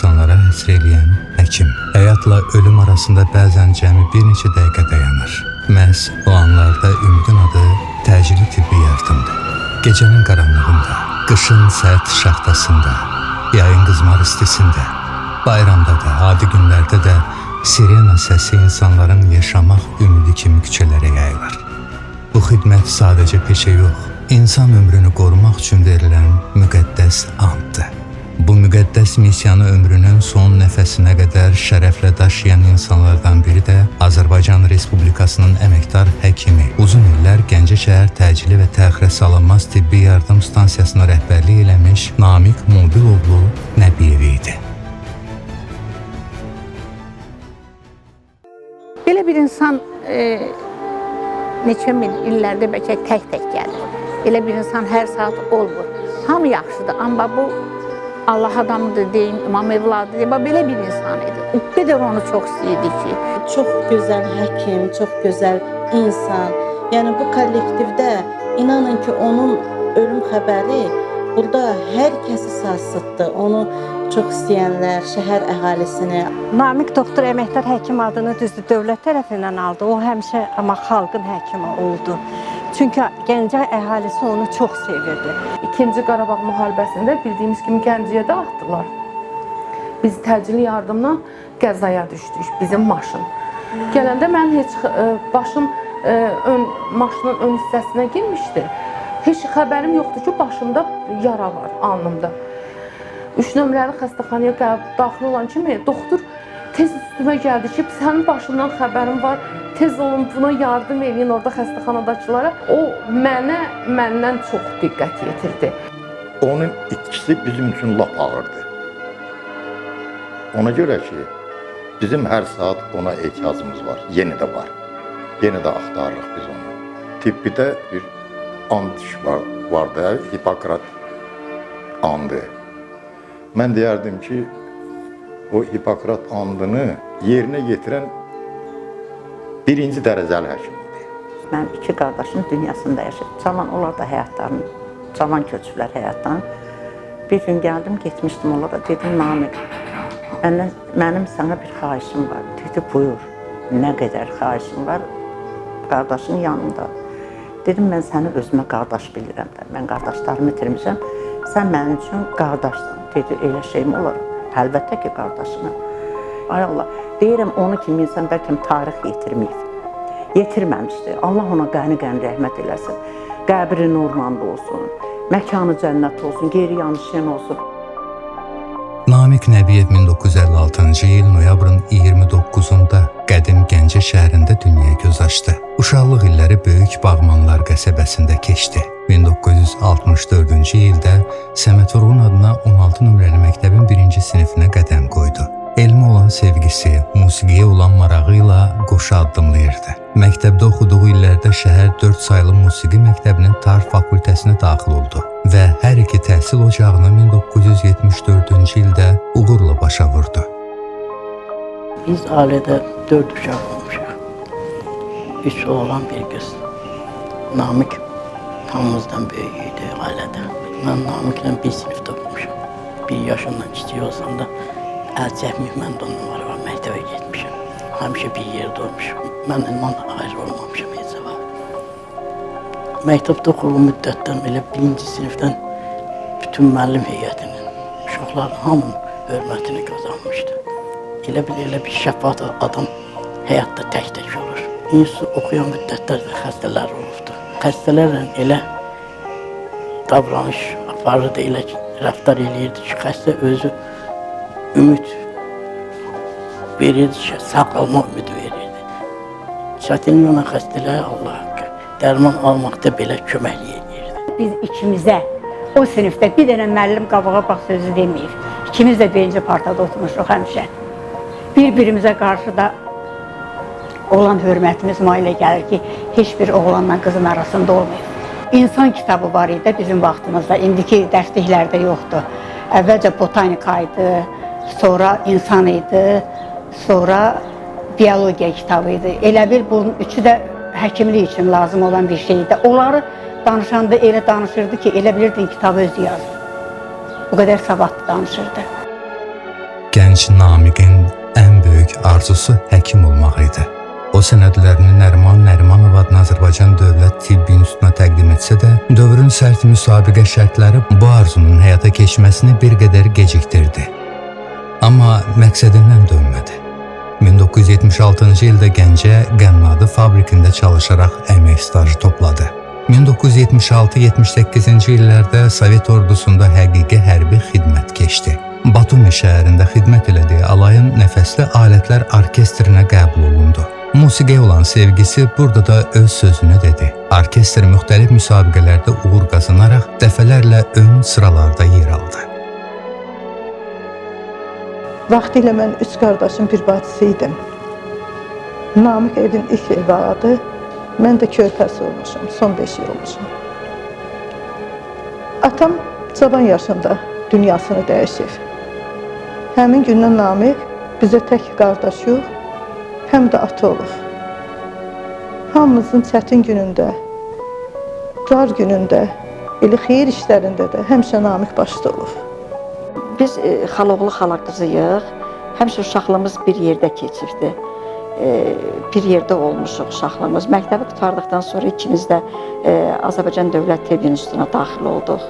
insanlara həsr eləyən həkim. Həyatla ölüm arasında bəzən cəmi bir neçə dəqiqə dayanır. Məhz o anlarda ümidin adı təcili tibbi yardımdır. Gecənin qaranlığında, qışın sərt şaxtasında, yayın qızmar istisində, bayramda da, adi günlərdə də sirena səsi insanların yaşamaq ümidi kimi küçələrə yayılır. Bu xidmət sadəcə peşə yox, insan ömrünü qorumaq üçün verilən müqəddəs anddır. Bu müqəddəs missiyanı ömrünün son nəfəsinə qədər şərəflə daşıyan insanlardan biri də Azərbaycan Respublikasının əməkdar həkimi, uzun illər Gəncə şəhər təcili və təxirə salınmaz tibbi yardım stansiyasına rəhbərlik eləmiş Namiq Mobiloğlu Nəbiyev idi. Belə bir insan neçə min illərdə bəlkə tək gəlir. Elə bir insan hər saat olmur. Hamı yaxşıdır, amma bu Allah adamıdır deyim, imam evladı deyim, belə bir insan idi. O qədər onu çox istəyirdi ki. Çox gözəl həkim, çox gözəl insan. Yəni bu kollektivdə inanın ki, onun ölüm xəbəri burada hər kəsi sarsıtdı. Onu çox istəyənlər, şəhər əhalisini. Namiq doktor əməkdar həkim adını düzdür dövlət tərəfindən aldı. O həmişə amma xalqın həkimi oldu. Çünki Gəncə əhalisi onu çox sevirdi. İkinci Qarabağ müharibəsində bildiyimiz kimi Gəncəyə də atdılar. Biz təcili yardımla qəzaya düşdük, bizim maşın. Gələndə mən heç başım maşının ön hissəsinə girmişdi. Heç xəbərim yoxdur ki, başımda yara var, alnımda. 3 nömrəli xəstəxanaya daxil olan kimi doktor tez üstümə gəldi ki, sənin başından xəbərim var, tez olun buna yardım edin orada xəstəxanadakılara. O məndən çox diqqət yetirdi. Onun itkisi bizim üçün lap ağırdı. Ona görə ki, bizim hər saat ona ehtiyacımız var, yenə də var. Yenə də axtarırıq biz onu. Tibbidə bir and var da, Hipokrat andı. Mən deyərdim ki, o Hipokrat andını yerinə yetirən birinci dərəcəli həkim idi. Mənim 2 qardaşım dünyasında yaşayıb. Cavan onlar da həyatlarını, cavan köçüblər həyatdan. Bir gün gəldim, getmişdim onlara. Dedim, Namiq, mənim sənə bir xahişim var. Dedi, buyur, nə qədər xahişim var, qardaşın yanında. Dedim, mən səni özümə qardaş bilirəm də. Mən qardaşlarımı itirmişəm. Sən mənim üçün qardaşsan. Dedi, elə şeyim olar. Əlbəttə ki, qardaşına. Ay Allah, deyirəm, onu kimi insan bəlkə tarix yetirməyib. Yetirməmişdir. Allah ona qəni-qəni rəhmət eləsin. Qəbri nurmanda olsun, məkanı cənnət olsun, geri yanışın olsun. Namiq Nəbiyev 1956-cı il noyabrın 29-unda qədim Gəncə şəhərində dünyaya göz açdı. Uşaqlıq illəri Böyük Bağmanlar qəsəbəsində keçdi. 1964-cü ildə Səməd Vurğun adına 16 nömrəli məktəbin 1-ci sinifinə qədəm qoydu. Elmə olan sevgisi, musiqiyə olan marağı ilə qoşa addımlayırdı. Məktəbdə oxuduğu illərdə şəhər 4 saylı musiqi məktəbinin tarix fakültəsinə daxil oldu və hər iki təhsil ocağını 1974-cü ildə uğurla başa vurdu. Biz ailədə 4 uşaq olmuşaq. 3 oğlan, 1 qız. Namiq hamımızdan böyük idi ailədə. Mən Namiqlə bir sinifdə oxumuşam. 1 yaşından kiçik olsam da əl çəkməyib, mən də onunla var, məktəbə getmişəm. Həmişə bir yerdə olmuşam. Mən ondan ayrı olmamışam heç zaman. Məktəbdə oxuduğum müddətdən elə 1-ci sinifdən bütün müəllim heyətinin, uşaqların hamının hörmətini qazanmışdı. Elə bir şəfaat adam həyatda tək olur. İnstitut oxuyan müddətlərdə xəstələr olubdu. Xəstələrlə elə davranış aparırdı, elə rəftar eləyirdi ki, xəstə özü ümid verirdi ki, sağalma ümidi verirdi. Çətinlik olan xəstələrə Allah haqqı dərman almaqda belə köməklik edirdi. Biz ikimizə o sinifdə bir dənə müəllim qabağa bax sözü deməyib. İkimiz də 1-ci partada oturmuşuq həmişə. Bir-birimizə qarşı da olan hörmətimiz mailə gəlir ki, heç bir oğlanla qızın arasında olmayıb. İnsan kitabı var idi bizim vaxtımızda, indiki dərsliklərdə yoxdur. Əvvəlcə botanika idi, sonra insan idi, sonra biologiya kitabı idi. Elə bil bunun üçü də həkimlik üçün lazım olan bir şey idi. Onları danışanda elə danışırdı ki, elə bilirdin kitabı özü yazdı. O qədər savadlı danışırdı. Gənc Namiqin ən böyük arzusu həkim olmaq idi. O sənədlərini Nəriman Nərimanov adına Azərbaycan Dövlət Tibb İnstitutuna təqdim etsə də, dövrün sərt müsabiqə şərtləri bu arzunun həyata keçməsini bir qədər gecikdirdi. Amma məqsədindən dönmədi. 1976-cı ildə Gəncə Qənnadı fabrikində çalışaraq əmək stajı topladı. 1976-78-ci illərdə Sovet ordusunda həqiqi hərbi xidmət keçdi. Batumi şəhərində xidmət elədiyi alayın nəfəsli alətlər orkestrinə qəbul olundu. Musiqiyə olan sevgisi burada da öz sözünü dedi. Orkestr müxtəlif müsabiqələrdə uğur qazanaraq dəfələrlə ön sıralarda yer aldı. Vaxtilə mən 3 qardaşın bir bacısı idim. Namiq evin ilk evadı, mən də körpəsi olmuşum, son 5 il olmuşum. Atam cavan yaşında dünyasını dəyişir. Həmin gündən Namiq bizə tək qardaş yox, həm də ata olur. Hamımızın çətin günündə, dar günündə, elə xeyir işlərində də həmişə Namiq başda olur. Biz xaloğlu xala qızıyıq. Həmişə uşaqlığımız bir yerdə keçirdi. Bir yerdə olmuşuq uşaqlığımız. Məktəbi qurtardıqdan sonra ikimiz də Azərbaycan Dövlət Tibb İnstitutuna daxil olduq.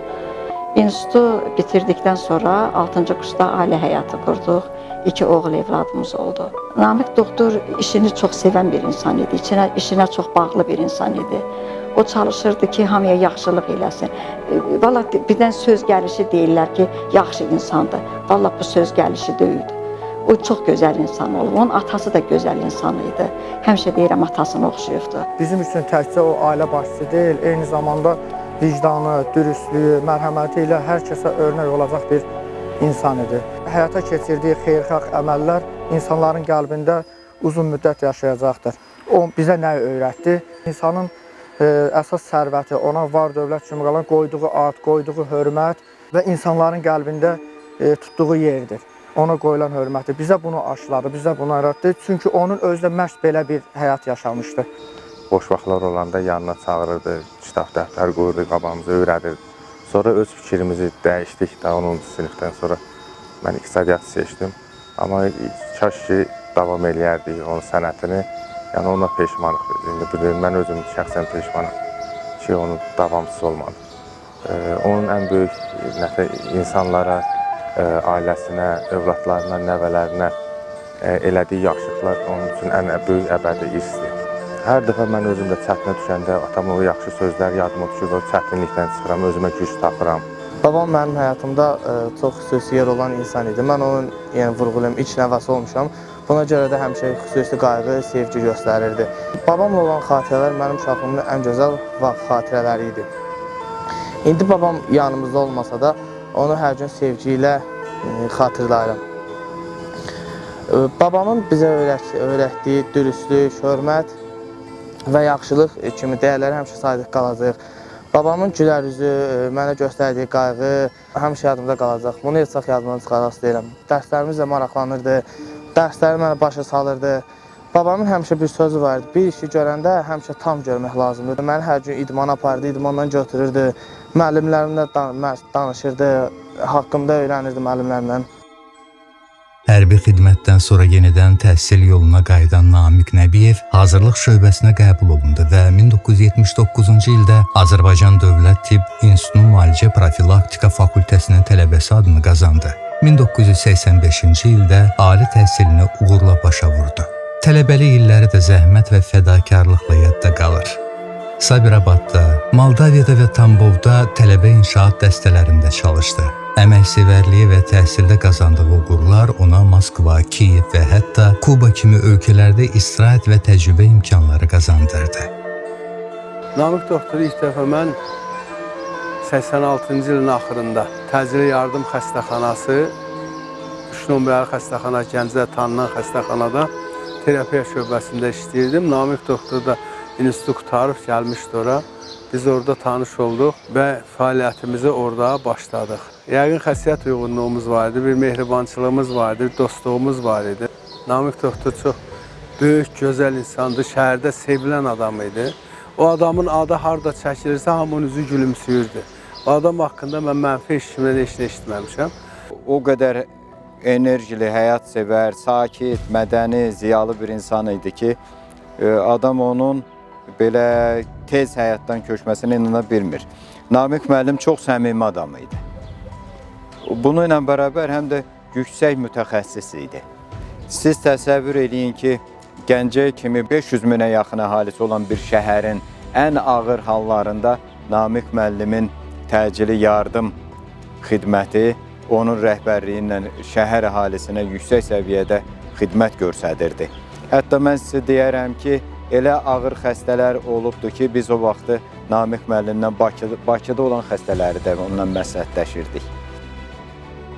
İnstitutu bitirdikdən sonra 6-cı kursda ailə həyatı qurduq. 2 oğul evladımız oldu. Namiq doktor işini çox sevən bir insan idi. İşinə çox bağlı bir insan idi. O çalışırdı ki, hamıya yaxşılıq eləsin. Valla birdən söz gəlişi deyirlər ki, yaxşı insandır. Valla bu söz gəlişi deyildi. O çox gözəl insan olub. Onun atası da gözəl insan idi. Həmişə deyirəm, atasına oxşuyubdu. Bizim üçün təkcə o ailə başçısı deyil, eyni zamanda vicdanı, dürüstlüyü, mərhəməti ilə hər kəsə örnək olacaq bir insan idi. Həyata keçirdiyi xeyirxah əməllər insanların qəlbində uzun müddət yaşayacaqdır. O bizə nə öyrətdi? İnsanın əsas sərvəti, ona var dövlət kimi qalan qoyduğu ad, qoyduğu hörmət və insanların qəlbində tutduğu yerdir. Ona qoyulan hörməti. Bizə bunu aşıladı, bizə bunu öyrətdi. Çünki onun özü də məhz belə bir həyat yaşamışdı. Boş vaxtlar olanda yanına çağırırdı, kitab dəftər qoyurdu, qabağımıza öyrədirdi. Sonra öz fikrimizi dəyişdik də 10-cu sinifdən sonra mən iqtisadiyyat seçdim. Amma kaş ki, davam eləyərdik onun sənətini. Yəni ona peşmanıq. Mən özüm şəxsən peşmanım ki, onun davamçısı olmadı. Onun ən böyük insanlara, ailəsinə, övladlarına, nəvələrinə elədiyi yaxşılıqlar onun üçün ən böyük əbədi irsdir. Hər dəfə mən özüm də çətinə düşəndə atamın o yaxşı sözlər yadıma düşür və çətinlikdən çıxıram, özümə güc tapıram. Babam mənim həyatımda çox xüsusi yer olan insan idi. Mən onun vurğulayım, ilk nəvəsi olmuşam. Buna görə də həmişə xüsusi qayğı, sevgi göstərirdi. Babamla olan xatirələr mənim uşaqlığımın ən gözəl xatirələri idi. İndi babam yanımızda olmasa da onu hər gün sevgi ilə xatırlayıram. Babamın bizə öyrətdiyi dürüstlük, hörmət və yaxşılıq kimi dəyərləri həmişə sadiq qalacaq. Babamın gülər üzü, mənə göstərdiyi qayğı həmişə yadımda qalacaq. Bunu heç vaxt yadımdan çıxaraq istəyirəm. Dərslərimizlə maraqlanırdı, dərsləri mənə başa salırdı. Babamın həmişə bir sözü vardı, bir işi görəndə həmişə tam görmək lazımdır. Məni hər gün idmana apardı, idmandan götürürdü, müəllimlərimlə danışırdı, haqqımda öyrənirdi müəllimlərimdən. Hərbi xidmətdən sonra yenidən təhsil yoluna qayıdan Namiq Nəbiyev hazırlıq şöbəsinə qəbul olundu və 1979-cu ildə Azərbaycan Dövlət Tibb İnstitutunun Müalicə Profilaktika Fakültəsinin tələbəsi adını qazandı. 1985-ci ildə ali təhsilini uğurla başa vurdu. Tələbəlik illəri də zəhmət və fədakarlıqla yadda qalır. Sabirabadda, Moldaviyada və Tambovda tələbə inşaat dəstələrində çalışdı. Əməksevərliyi və təhsildə qazandığı uğurlar ona Moskva, Kiyev və hətta Kuba kimi ölkələrdə istirahət və təcrübə imkanları qazandırdı. Namiq doktoru ilk dəfə mən 86-cı ilin axırında təcili yardım xəstəxanası, 3 nömrəli xəstəxana, Gəncədə tanınan xəstəxanada terapiya şöbəsində işləyirdim. Namiq doktor da institutu qutarıb gəlmişdi ora. Biz orada tanış olduq və fəaliyyətimizi orada başladıq. Yəqin xəssiyyət uyğunluğumuz var idi, bir mehribançılığımız var idi, bir dostluğumuz var idi. Namiq doktor çox böyük, gözəl insandı, şəhərdə sevilən adam idi. O adamın adı harada çəkilirsə, hamının üzü gülümsüyürdü. O adam haqqında mən mənfi eşitmədən heç nə eşitməmişəm. O qədər enerjili, həyatsevər, sakit, mədəni, ziyalı bir insan idi ki, adam onun belə tez həyatdan köçməsinə inana bilmir. Namiq müəllim çox səmimi adam idi. Bunu ilə bərabər həm də yüksək mütəxəssis idi. Siz təsəvvür eləyin ki, Gəncə kimi 500 minə yaxın əhalisi olan bir şəhərin ən ağır hallarında Namiq müəllimin təcili yardım xidməti onun rəhbərliyi ilə şəhər əhalisinə yüksək səviyyədə xidmət göstərirdi. Hətta mən sizə deyərəm ki, elə ağır xəstələr olubdur ki, biz o vaxtı Namiq müəllimlə Bakıda olan xəstələri də onunla məsləhətləşirdik.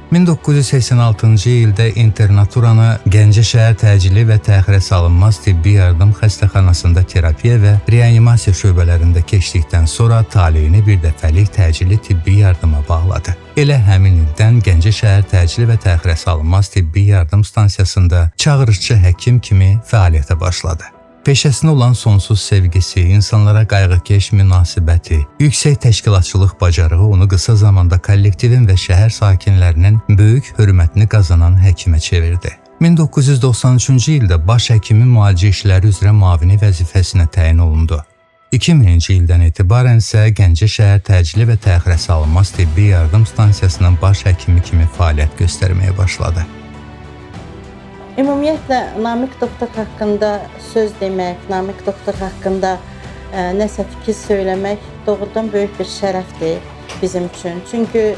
1986-cı ildə internaturanı Gəncə şəhər təcili və təxirə salınmaz tibbi yardım xəstəxanasında terapiya və reanimasiya şöbələrində keçdikdən sonra taleyini bir dəfəlik təcili tibbi yardıma bağladı. Elə həmin ildən Gəncə şəhər təcili və təxirə salınmaz tibbi yardım stansiyasında çağırışçı həkim kimi fəaliyyətə başladı. Peşəsinə olan sonsuz sevgisi, insanlara qayğıkeş münasibəti, yüksək təşkilatçılıq bacarığı onu qısa zamanda kollektivin və şəhər sakinlərinin böyük hörmətini qazanan həkimə çevirdi. 1993-cü ildə baş həkimin müalicə işləri üzrə müavini vəzifəsinə təyin olundu. 2000-ci ildən etibarən isə Gəncə şəhər təcili və təxirə salınmaz tibbi yardım stansiyasının baş həkimi kimi fəaliyyət göstərməyə başladı. Ümumiyyətlə, Namiq doktor haqqında söz demək, Namiq doktor haqqında nəsə fikir söyləmək doğrudan böyük bir şərəfdir bizim üçün. Çünki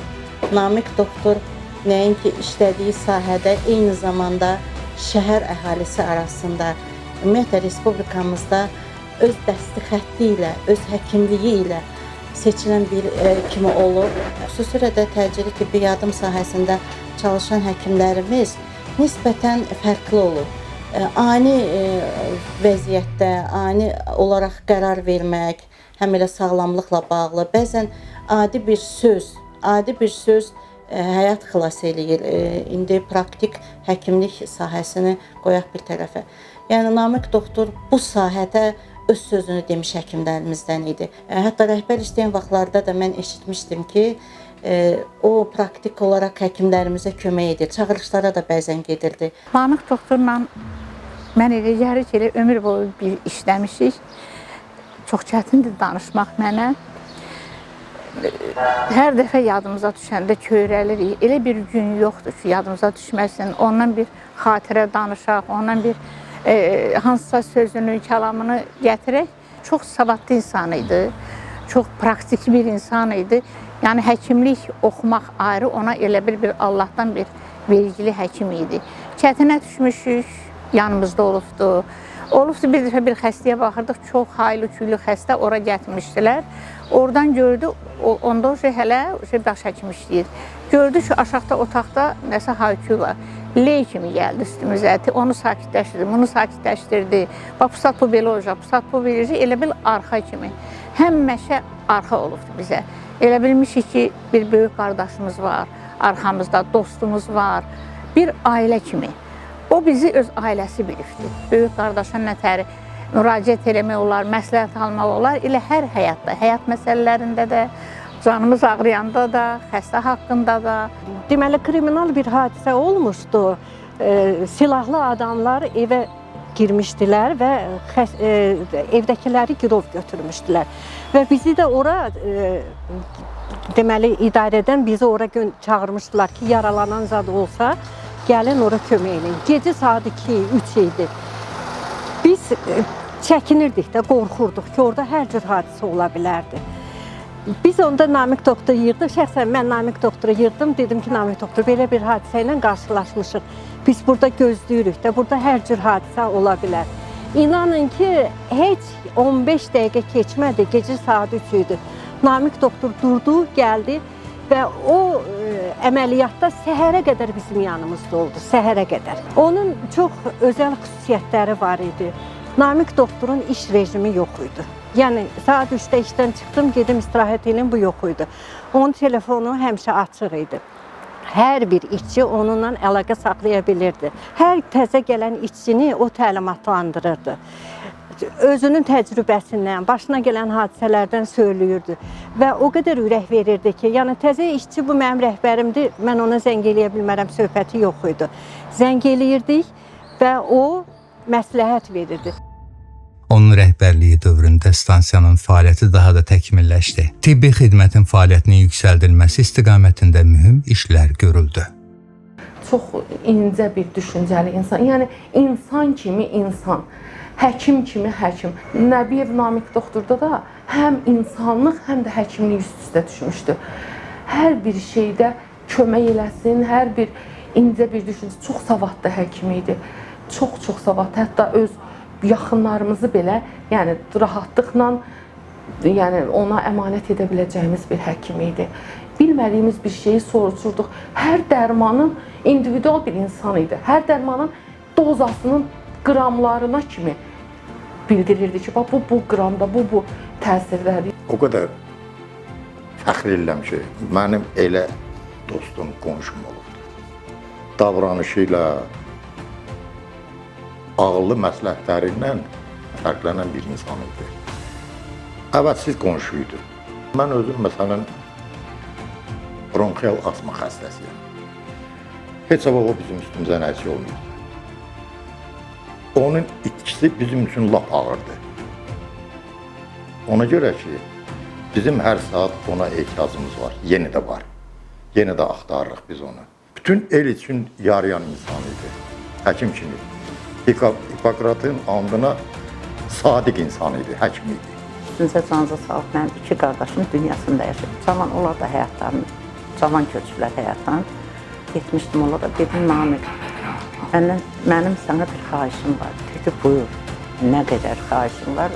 Namiq doktor nəinki işlədiyi sahədə, eyni zamanda şəhər əhalisi arasında, ümumiyyətlə respublikamızda öz dəsti xətti ilə, öz həkimliyi ilə seçilən bir kimi olub. Xüsusilə də təcili tibbi yardım sahəsində çalışan həkimlərimiz nisbətən fərqli olur. Ani vəziyyətdə, ani olaraq qərar vermək, həm elə sağlamlıqla bağlı, bəzən adi bir söz həyat xilas eləyir. İndi praktik həkimlik sahəsini qoyaq bir tərəfə. Yəni, Namiq doktor bu sahədə öz sözünü demiş həkimlərimizdən idi. Hətta rəhbər işləyən vaxtlarda da mən eşitmişdim ki, o praktik olaraq həkimlərimizə kömək edir. Çağırışlara da bəzən gedirdi. Namiq doktorla mən elə gəlir ki, elə ömür boyu bir işləmişik. Çox çətindir danışmaq mənə. Hər dəfə yadımıza düşəndə köyrəlirik. Elə bir gün yoxdur ki, yadımıza düşməsin. Ondan bir xatirə danışaq, ondan bir hansısa sözünü, kəlamını gətirək. Çox savadlı insan idi. Çox praktik bir insan idi. Yəni, həkimlik oxumaq ayrı, ona elə bir Allahdan bir vergili həkim idi. Çətinə düşmüşük, yanımızda olubdu. Olubdu, bir dəfə bir xəstəyə baxırdıq, çox haylı küylü xəstə ora gətirmişdilər. Oradan gördü, onda hələ baş həkim işləyir. Gördü ki, aşağıda otaqda nəsə haykü var. Ley kimi gəldi üstümüzə, onu sakitləşdirdi, bunu sakitləşdirdi. Bax, pusat bu belə olacaq, pusat bu belə olacaq, elə bil arxa kimi. Həmişə arxa olubdu bizə. Elə bilmişik ki, bir böyük qardaşımız var, arxamızda dostumuz var, bir ailə kimi. O bizi öz ailəsi bilibdir. Böyük qardaşa nətəri müraciət eləmək olar, məsləhət almaq olar. Elə hər həyatda, həyat məsələlərində də, canımız ağrıyanda da, xəstə haqqında da. Deməli, kriminal bir hadisə olmuşdu. Silahlı adamlar evə girmişdilər və evdəkiləri girov götürmüşdülər. Və bizi də ora, deməli, idarədən bizi ora çağırmışdılar ki, yaralanan zad olsa, gəlin ora kömək edin. Gecə saat 2-3 idi. Biz çəkinirdik də, qorxurduq ki, orada hər cür hadisə ola bilərdi. Biz onda Namiq doktoru yığdıq, şəxsən mən Namiq doktoru yığdım, dedim ki, Namiq doktor, belə bir hadisə ilə qarşılaşmışıq. Biz burada gözləyirik də, burada hər cür hadisə ola bilər. İnanın ki, heç 15 dəqiqə keçmədi, gecə saat 3 idi. Namiq doktor durdu, gəldi və o əməliyyatda səhərə qədər bizim yanımızda oldu, səhərə qədər. Onun çox özəl xüsusiyyətləri var idi. Namiq doktorun iş rejimi yox idi. Yəni, saat 3-də işdən çıxdım, gedim istirahət edim, bu yox idi. Onun telefonu həmişə açıq idi. Hər bir işçi onunla əlaqə saxlaya bilirdi. Hər təzə gələn işçini o təlimatlandırırdı. özünün təcrübəsindən, başına gələn hadisələrdən söyləyirdi və o qədər ürək verirdi ki, yəni təzə işçi bu mənim rəhbərimdir, mən ona zəng eləyə bilmərəm, söhbəti yox idi. Zəng eləyirdik və o məsləhət verirdi. Onun rəhbərliyi dövründə stansiyanın fəaliyyəti daha da təkmilləşdi. Tibbi xidmətin fəaliyyətinin yüksəldilməsi istiqamətində mühüm işlər görüldü. Çox incə bir düşüncəli insan, yəni insan kimi insan, həkim kimi həkim. Nəbiyev Namiq doktorda da həm insanlıq, həm də həkimlik üst-üstə düşmüşdü. Hər bir şeydə kömək eləsin, hər bir incə bir düşüncə. Çox savadlı həkim idi. Çox savadlı. Hətta öz yaxınlarımızı belə, yəni rahatlıqla, yəni ona əmanət edə biləcəyimiz bir həkim idi. Bilmədiyimiz bir şeyi soruşurduq. Hər dərmanın individual bir insan idi. Hər dərmanın dozasının qramlarına kimi bildirirdi ki, bu qramda, bu təsirləri. O qədər fəxr edirəm ki, mənim elə dostum, qonşum olubdur. Davranışı ilə, ağıllı məsləhətləri ilə fərqlənən bir insan idi. Əvətsiz qonşu idi. Mən özüm, məsələn, bronxial asma xəstəsiyəm. Heç vaxt o bizim üstümüzə nəzir olmayıb. Onun itkisi bizim üçün lap ağırdı. Ona görə ki, bizim hər saat ona ehtiyacımız var. Yeni də var. Yeni də axtarırıq biz onu. Bütün el üçün yarayan insan idi. Həkim kimi. Hipokratın andına sadiq insan idi, həkim idi. Sizə canınıza sağlıq, mənim 2 qardaşım dünyasında yaşayıb. Cavan onlar da həyatlarını, cavan köçüblər həyatdan. Getmişdim onlara, dedim Namiq, mənim sənə bir xahişim var. Dedi, buyur, nə qədər xahişim var,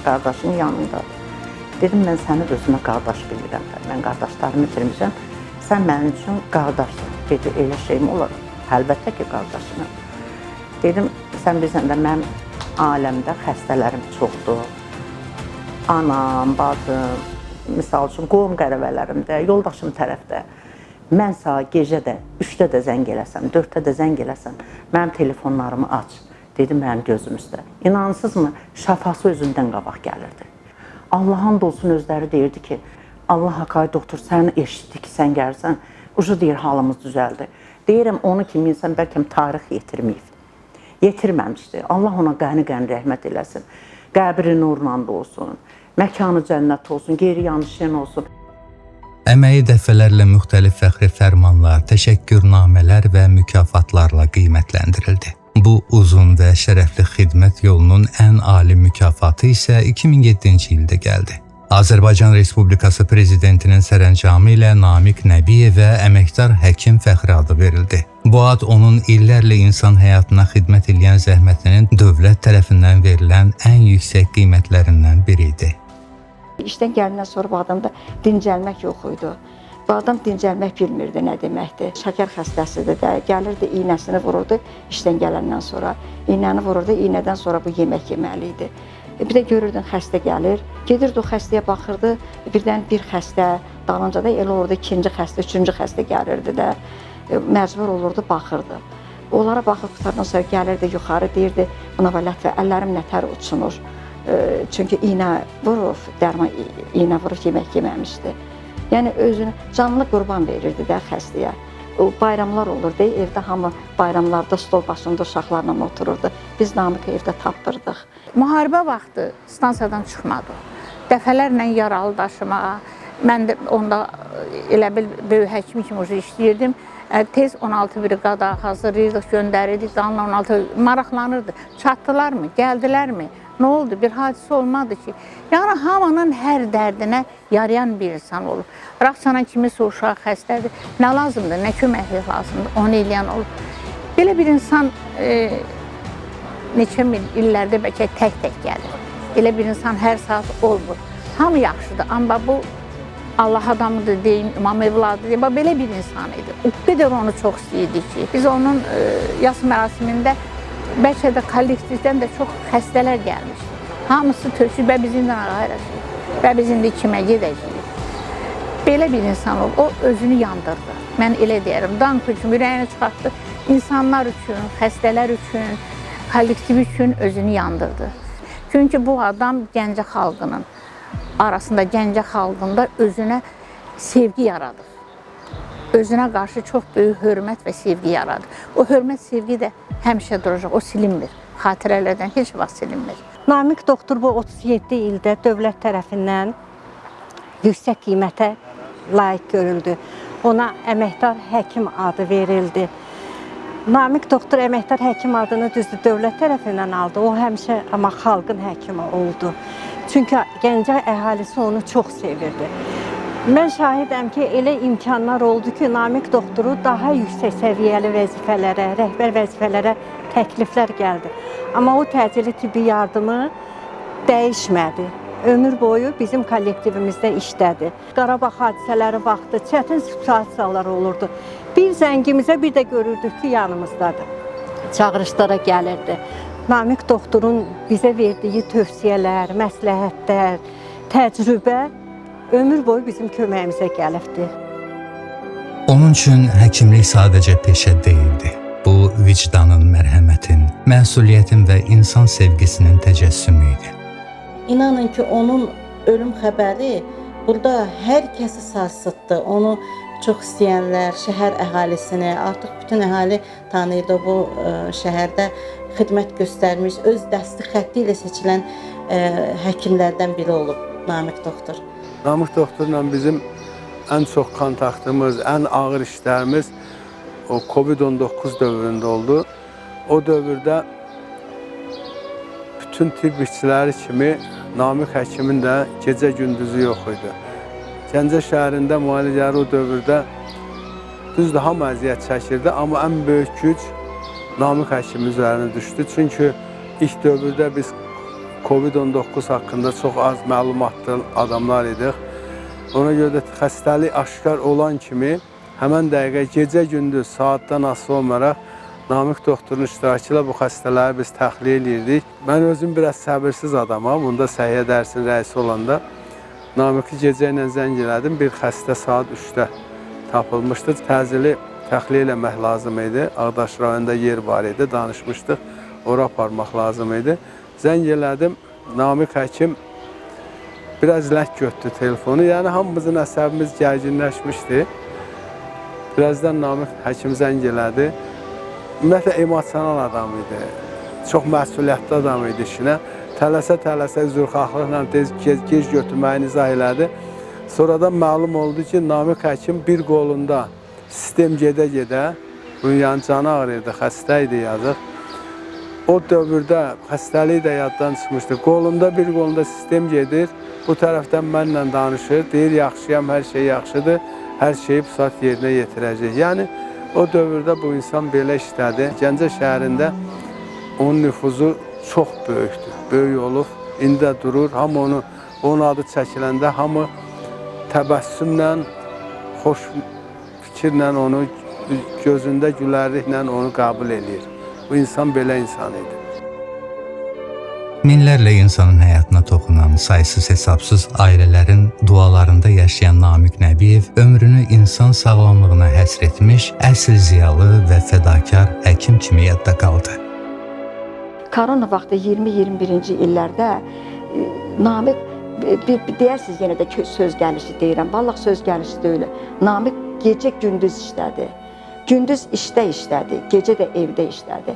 qardaşın yanında. Dedim, mən səni özümə qardaş bilirəm, mən qardaşlarımı itirmişəm, sən mənim üçün qardaşsın. Dedi, elə şeyim olur, əlbəttə ki, qardaşım. Dedim, sən bilsən də mənim aləmdə xəstələrim çoxdur. Anam, bacım, misal üçün, qohum qərəvələrimdə, yoldaşım tərəfdə. Mən sağa gecə də, 3-də də zəng eləsəm, 4-də də zəng eləsəm, mənim telefonlarımı aç. Dedim, mənim gözüm üstə. İnansızmı, şəfası özündən qabaq gəlirdi. Allah'ın olsun özləri deyirdi ki, Allah Hakay doktor, səni eşitdi ki, sən gəlsən, ucu deyir, halımız düzəldi. Deyirəm, onu kimi insan bəlkə tarix yetirməyib. Yetirməmişdi. Allah ona qəni-qəni rəhmət eləsin. Qəbri nurla da olsun, məkanı cənnət olsun, geri-yanı şən olsun. Əməyi dəfələrlə müxtəlif fəxri fərmanlar, təşəkkürnamələr və mükafatlarla qiymətləndirildi. Bu uzun və şərəfli xidmət yolunun ən ali mükafatı isə 2007-ci ildə gəldi. Azərbaycan Respublikası Prezidentinin sərəncamı ilə Namiq Nəbiyevə əməkdar həkim fəxri adı verildi. Bu ad onun illərlə insan həyatına xidmət edən zəhmətinin dövlət tərəfindən verilən ən yüksək qiymətlərindən biri idi. İşdən gələndən sonra bu adamda dincəlmək yox idi. Bu adam dincəlmək bilmirdi nə deməkdir. Şəkər xəstəsidir də, gəlirdi, iynəsini vururdu işdən gələndən sonra. İynəni vururdu, iynədən sonra bu yemək yeməli idi. Bir də görürdün xəstə gəlir, gedirdi o xəstəyə baxırdı, birdən bir xəstə, dalınca da elə olurdu, 2-ci xəstə, 3-cü xəstə gəlirdi də, məcbur olurdu, baxırdı. Onlara baxıb qutardan sonra gəlirdi, yuxarı deyirdi, buna vələt və əllərim nətər uçunur. Çünki iynə vurur, dərman iynə vurur, yemək yeməmişdi. Yəni özünü canlı qurban verirdi də xəstəyə. Bayramlar olurdu, evdə hamı bayramlarda stol başında uşaqlarla otururdu. Biz Namiqi evdə tapdırdıq. Müharibə vaxtı stansiyadan çıxmadı. Dəfələrlə yaralı daşımağa, mən də onda elə bil böyük həkim kimi işləyirdim. Tez 16 briqada hazırlayırdıq, göndərirdik, dalına 16 maraqlanırdı. Çatdılarmı, gəldilərmi? Nə oldu? Bir hadisə olmadı ki. Yəni hamının hər dərdinə yarayan bir insan olur. Raxçana kimisə uşaq xəstədir, nə lazımdır, nə köməklik lazımdır, onu eləyən olur. Belə bir insan neçə min illərdə bəlkə tək-tək gəlir. Elə bir insan hər saat olmur. Hamı yaxşıdır, amma bu Allah adamıdır deyim, imam evladı deyim, belə bir insan idi. O qədər onu çox istəyirdik ki, biz onun yas mərasimində bəlkə də kollektivdən də çox xəstələr gəlmişdi. Hamısı tökülüb, və biz indi ayrışıq, və biz indi kimə gedəcəyik. Belə bir insan olub, o özünü yandırdı. Mən elə deyərəm, dank üçün, ürəyini çıxartdı, insanlar üçün, xəstələr üçün, kollektiv üçün özünü yandırdı. Çünki bu adam Gəncə xalqının arasında, Gəncə xalqında özünə sevgi yaradır. Özünə qarşı çox böyük hörmət və sevgi yaradır. O hörmət, sevgi də həmişə duracaq, o silinmir. Xatirələrdən heç vaxt silinmir. Namiq doktor bu 37 ildə dövlət tərəfindən yüksək qiymətə layiq görüldü. Ona əməkdar həkim adı verildi. Namiq doktor əməkdar həkim adını düzdür dövlət tərəfindən aldı. O həmişə amma xalqın həkimi oldu. Çünki Gəncə əhalisi onu çox sevirdi. Mən şahidəm ki, elə imkanlar oldu ki, Namiq doktoru daha yüksək səviyyəli vəzifələrə, rəhbər vəzifələrə təkliflər gəldi. Amma o təcili tibbi yardımı dəyişmədi. Ömür boyu bizim kollektivimizdə işlədi. Qarabağ hadisələri vaxtı çətin situasiyalar olurdu. Bir zəngimizə bir də görürdük ki, yanımızdadır. Çağırışlara gəlirdi. Namiq doktorun bizə verdiyi tövsiyələr, məsləhətlər, təcrübə ömür boyu bizim köməyimizə gəlibdi. Onun üçün həkimlik sadəcə peşə deyildi. Bu, vicdanın, mərhəmətin, məsuliyyətin və insan sevgisinin təcəssümü idi. İnanın ki, onun ölüm xəbəri burada hər kəsi sarsıtdı. Onu çox istəyənlər, şəhər əhalisini, artıq bütün əhali tanıyırdı. Bu şəhərdə xidmət göstərmiş, öz dəsti xətti ilə seçilən həkimlərdən biri olub Namiq doktor. Namiq doktorla bizim ən çox kontaktımız, ən ağır işlərimiz o Covid-19 dövründə oldu. O dövrdə bütün tibb işçiləri kimi Namiq həkimin də gecə-gündüzü yox idi. Gəncə şəhərində müalicələri o dövrdə düzdür, hamı əziyyət çəkirdi, amma ən böyük güc Namiq həkimin üzərinə düşdü. Çünki ilk dövrdə biz Covid-19 haqqında çox az məlumatlı adamlar idik. Ona görə də xəstəlik aşkar olan kimi həmən dəqiqə gecə-gündüz saatdan asılı olmayaraq Namiq doktorun iştirakı ilə bu xəstələri biz təxliyə edirdik. Mən özüm biraz səbirsiz adamam. Bunda səhiyyə dərsinin rəisi olanda Namiqi gecə ilə zəng elədim. Bir xəstə saat 3-də tapılmışdı. Təcili təxliyə eləmək lazım idi. Ağdaş rayonunda yer var idi. Danışmışdıq. Ora aparmaq lazım idi. Zəng elədim. Namiq həkim biraz lək götdü telefonu. Yəni hamımızın əsəbimiz gərginləşmişdi. Birazdan Namiq həkim zəng elədi. Ümumiyyətlə, emosional adam idi. Çox məsuliyyətli adam idi işinə. Tələsə-tələsə üzrxahlılıqla gec götürməyini izah elədi. Sonradan məlum oldu ki, Namiq həkim bir qolunda sistem gedə-gedə, bunun canı ağrıyırdı, xəstə idi yazıq. O dövrdə xəstəlik də yaddan çıxmışdı. Bir qolunda sistem gedir, bu tərəfdən mənlə danışır, deyir, yaxşıyam, hər şey yaxşıdır, hər şeyi bu saat yerinə yetirəcək. Yəni, o dövrdə bu insan belə işlədi. Gəncə şəhərində onun nüfuzu çox böyükdür, böyük olub, indi də durur. Hamı onun adı çəkiləndə hamı təbəssümlə, xoş fikirlə onu, gözündə gülərliklə onu qəbul edir. Bu insan belə insan idi. Minlərlə insanın həyatına toxunan, saysız hesabsız ailələrin dualarında yaşayan Namiq Nəbiyev ömrünü insan sağlamlığına həsr etmiş, əsl ziyalı və fədakar həkim kimi yadda qaldı. Korona vaxtı 20-21-ci illərdə Namiq, deyərsiniz yenə də söz gəlişi deyirəm, vallahi söz gəlişi deyil. Namiq gecə-gündüz işlədi. Gündüz işdə işlədi, gecə də evdə işlədi.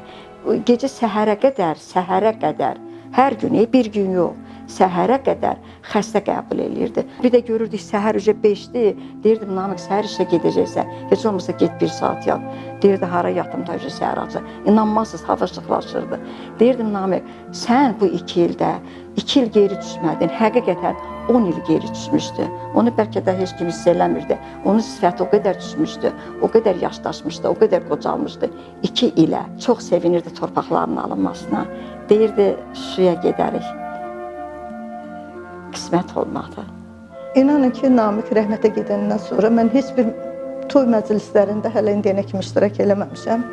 Gecə səhərə qədər, hər gün, bir gün yox, səhərə qədər xəstə qəbul edirdi. Bir də görürdük, səhər 5-dir, deyirdim, Namiq, səhər işə gedəcəksən, heç olmasa get 1 saat yat. Deyirdi, hara yatım da səhər açı. İnanmazsınız, hava işıqlaşırdı. Deyirdim, Namiq, sən bu 2 ildə, 2 il geri düşmədin, həqiqətən 10 il geri düşmüşdü. Onu bəlkə də heç kim hiss eləmirdi. Onun sifəti o qədər düşmüşdü, o qədər yaşdaşmışdı, o qədər qocalmışdı. 2 ilə çox sevinirdi torpaqlarının alınmasına. Deyirdi, Şuşaya gedərik. Qismət olmadı. İnanın ki, Namiq rəhmətə gedəndən sonra mən heç bir toy məclislərində hələ indiyənə kimi iştirak eləməmişəm.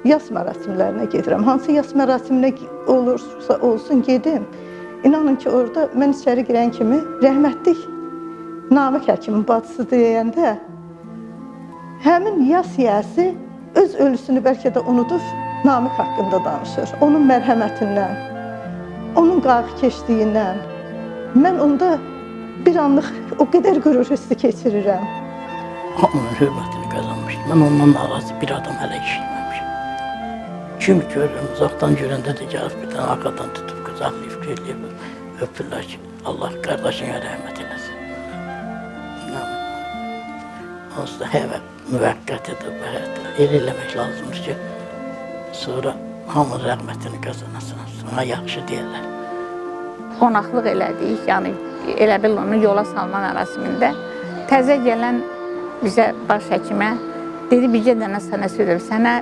Yas mərasimlərinə gedirəm. Hansı yas mərasiminə olursa olsun gedim. İnanın ki, orada mən içəri girən kimi rəhmətlik Namiq həkimin bacısı deyəndə həmin yas yiyəsi öz ölüsünü bəlkə də unudub Namiq haqqında danışır. Onun mərhəmətindən, onun qayğı keçdiyindən mən onda bir anlıq o qədər qürur hissi keçirirəm. Hamının hörmətini qazanmışdım. Mən ondan narazı bir adam hələ işləməmişim. Kim görürüm, uzaqdan görəndə də gəlib bir dənə arqadan tutub qıcaqlayıb, gülləyib, öpürlər ki, Allah qardaşına rəhmət eləsin. Onsuz da həvə müvəqqətidir bu həyatda. El eləmək lazımdır ki, sonra hamının rəhmətini qazanasın, sonra yaxşı deyərlər. Qonaqlıq elədik, yəni elə bil onu yola salma mərasimində. Təzə gələn bizə baş həkimə dedi, bircə dənə sənə söyləyir, sənə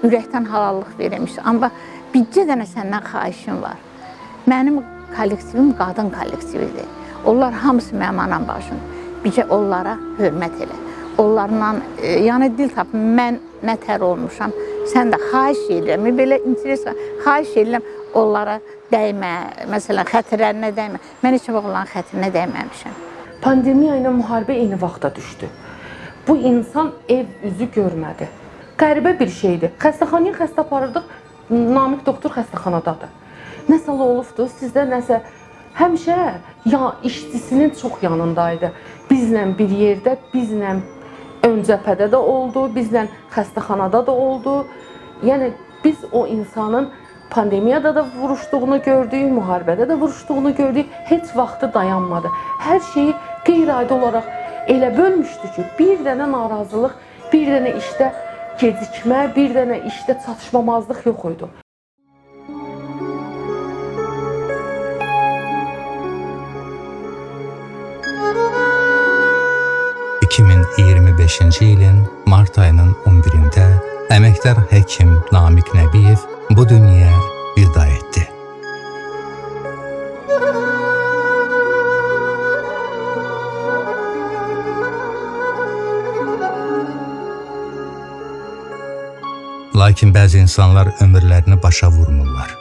ürəkdən halallıq verilmiş, amma bircə dənə səndən xahişim var. Mənim kollektivim qadın kollektividir. Onlar hamısı mənim anam başım. Bircə onlara hörmət elə. Onlarla, yəni dil tapım, mən nətər olmuşam, sən də xahiş edirəm, belə interes var, xahiş edirəm onlara dəymə, məsələn, xətirlərinə dəymə. Mən heç vaxt onların xətrinə dəyməmişəm. Pandemiya ilə müharibə eyni vaxtda düşdü. Bu insan ev üzü görmədi. Qəribə bir şeydir. Xəstəxanaya xəstə aparırdıq, Namiq doktor xəstəxanadadır. Nəsə olubdur, sizdə nəsə həmişə ya işçisinin çox yanındaydı. Bizlə bir yerdə, bizlə ön cəbhədə də oldu, bizlə xəstəxanada da oldu. Yəni biz o insanın pandemiyada da vuruşduğunu gördük, müharibədə də vuruşduğunu gördük. Heç vaxtı dayanmadı. Hər şeyi qeyri-adi olaraq elə bölmüşdü ki, bir dənə narazılıq, bir dənə işdə gecikmə, bir dənə işdə çatışmamazlıq yox idi. 2025-ci ilin mart ayının 11-də əməkdar həkim Namiq Nəbiyev bu dünyaya vida etdi. Lakin bəzi insanlar ömürlərini başa vurmurlar.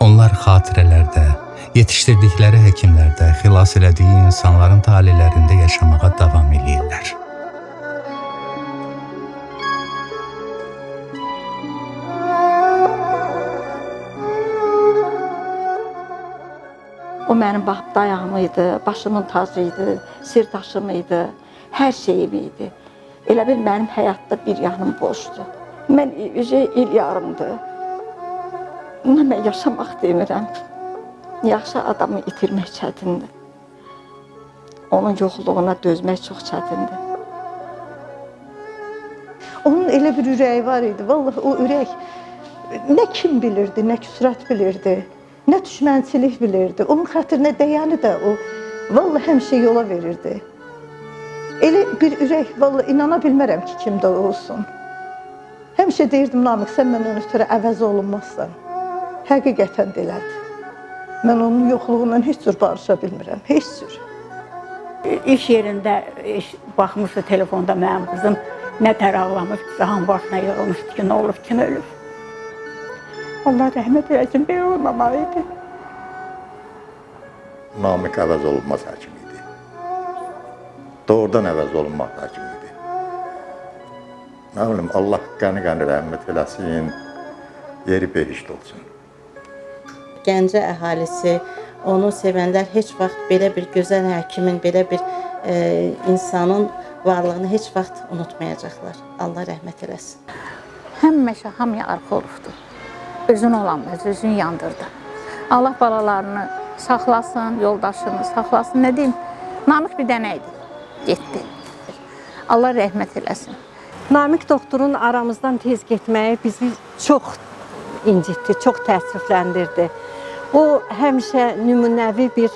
Onlar xatirələrdə, yetişdirdikləri həkimlərdə, xilas elədiyi insanların talelərində yaşamağa davam edirlər. O mənim dayağım idi, başımın tacı idi, sirdaşım idi, hər şeyim idi. Elə bil mənim həyatda bir yanım boşdu. Mən il yarımdır. Mən yaşamaq demirəm. Yaxşı adamı itirmək çətindir. Onun yoxluğuna dözmək çox çətindir. Onun elə bir ürəyi var idi. Vallahi o ürək nə kim bilirdi, nə küsrət bilirdi, nə düşmənçilik bilirdi. Onun xətrinə dəyəni də o vallahi həmişə yola verirdi. Elə bir ürək, vallahi inana bilmərəm ki, kimdə olsun. Həmişə deyirdim, Namiq, sən məndən ötürü əvəz olunmazsan. Həqiqətən də elədi. Mən onun yoxluğundan heç cür barışa bilmirəm, heç cür. İş yerində baxmışdı telefonda mənim qızım nətər ağlamış, zahan başına yığılmışdı ki, nə olub, kim ölüb. Allah rəhmət eləsin, belə olmamalıydı. Namiq əvəz olunmaz həkim idi. Doğrudan əvəz olunmaz həkim idi. Nə bilim, Allah qəni-qəni rəhmət eləsin, yeri behişt olsun. Gəncə əhalisi, onu sevənlər heç vaxt belə bir gözəl həkimin, belə bir insanın varlığını heç vaxt unutmayacaqlar. Allah rəhmət eləsin. Həmişə hamıya arxa olubdu. Özün olanmaz, özün yandırdı. Allah balalarını saxlasın, yoldaşını saxlasın. Nə deyim, Namiq bir dənə idi, getdi. Allah rəhmət eləsin. Namiq doktorun aramızdan tez getməyi bizi çox incitdi, çox təəssüfləndirdi. O həmişə nümunəvi bir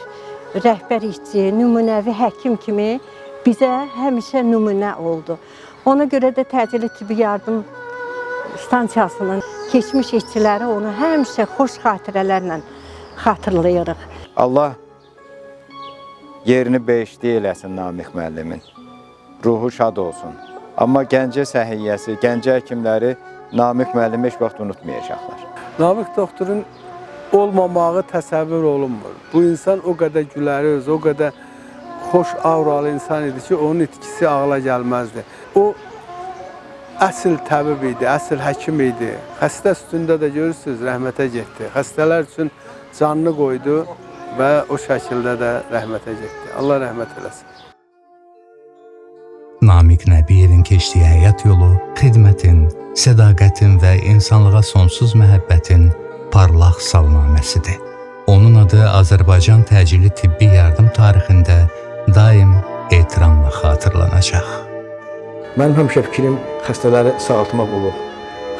rəhbərlikçi, nümunəvi həkim kimi bizə həmişə nümunə oldu. Ona görə də təcili tibbi yardım stansiyasının keçmiş işçiləri onu həmişə xoş xatirələrlə xatırlayırıq. Allah yerini behiştli eləsin Namiq müəllimin. Ruhu şad olsun. Amma Gəncə səhiyyəsi, Gəncə həkimləri Namiq müəllimi heç vaxt unutmayacaqlar. Namiq doktorun olmamağı təsəvvür olunmur. Bu insan o qədər güləriz, o qədər xoş avralı insan idi ki, onun itkisi ağla gəlməzdi. O əsl təbib idi, əsl həkim idi. Xəstə üstündə də görürsünüz, rəhmətə getdi. Xəstələr üçün canını qoydu və o şəkildə də rəhmətə getdi. Allah rəhmət eləsin. Namiq Nəbiyevin keçdiyi həyat yolu xidmətin, sədaqətin və insanlığa sonsuz məhəbbətin parlaq salnaməsidir. Onun adı Azərbaycan təcili tibbi yardım tarixində daim ehtiramla xatırlanacaq. Mənim həmişə fikrim xəstələri sağaltmaq olur.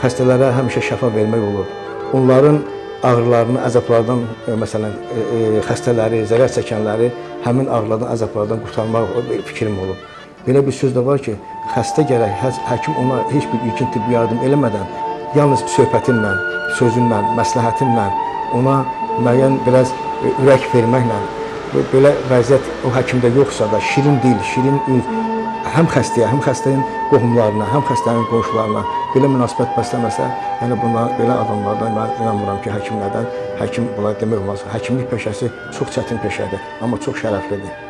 Xəstələrə həmişə şəfa vermək olur. Onların ağrılarını, əzablardan, məsələn, xəstələri, zərər çəkənləri həmin ağrılardan, əzablardan qurtarmaq bir fikrim olub. Belə bir söz də var ki, xəstə gərək həkim ona heç bir ilkin tibbi yardım eləmədən, yalnız söhbətinlə, sözünlə, məsləhətinlə, ona müəyyən biraz ürək verməklə, belə vəziyyət o həkimdə yoxsa da şirin dil, şirin üz, həm xəstəyə, həm xəstənin qohumlarına, həm xəstənin qonşularına belə münasibət bəsləməsə, yəni belə adamlardan mən inanmıram ki, həkimlərdən həkim bunlar demək olmaz. Həkimlik peşəsi çox çətin peşədir, amma çox şərəflidir.